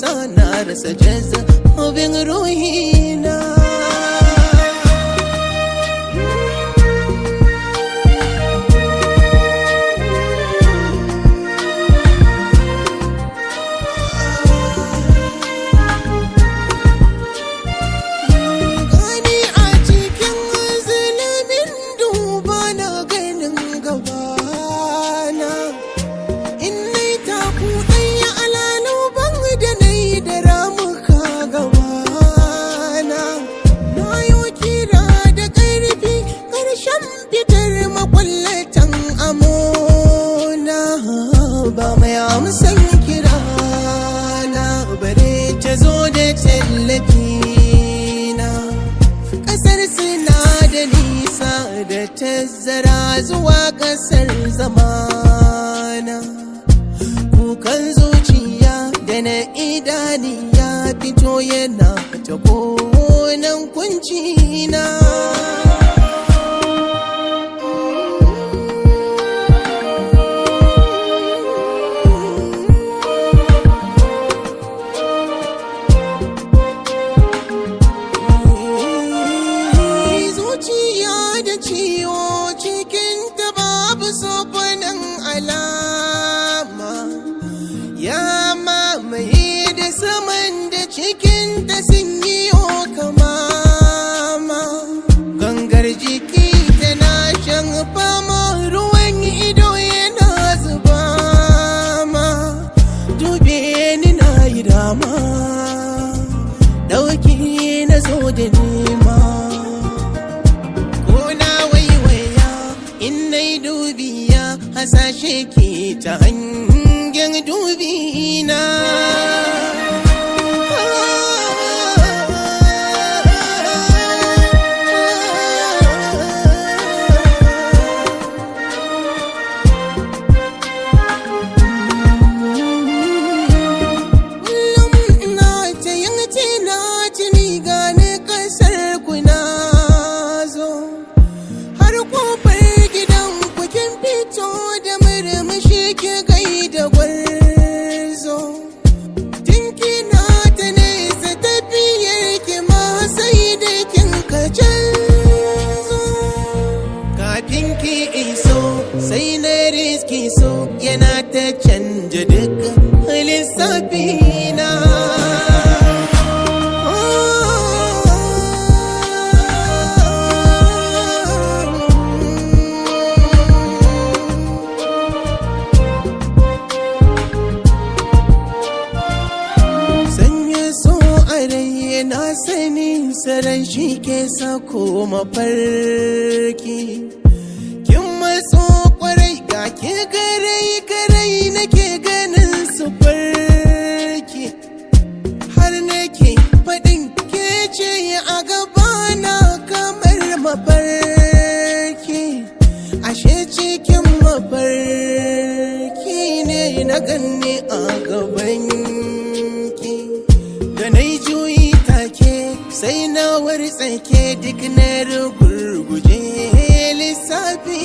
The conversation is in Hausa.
sa na rasa jazabin ruhina. Ba mai amsan kira na bare ta zo da tallafi na. Kasar suna da nisa da tazara zuwa kasar zamana. Kukan zuciya da na idaniya fito yana ta konan kunci na. Ciwo cikin ta babu sofanin alama ya mamaye da saman da cikin ta sun yi kamama. Gangar jiki tana shan fama ruwan ido yana zuba ma. Dube ni na yi dama ɗauki na zo da nema. Hasashe ke ta hangen dubina. Sai na riski so yana ta canja duk lissafina. Sanya so a rai na sani saran shi ke sako mafarki. So kwarai ga ke garai nake ganin su farki. Har nake faɗin ke ce a gabana kamar mafarki. Ashe cikin mafarki ne na ganni a gabanki. Da na yi juyi take sai na wartsake duk na rugurguje lissafi.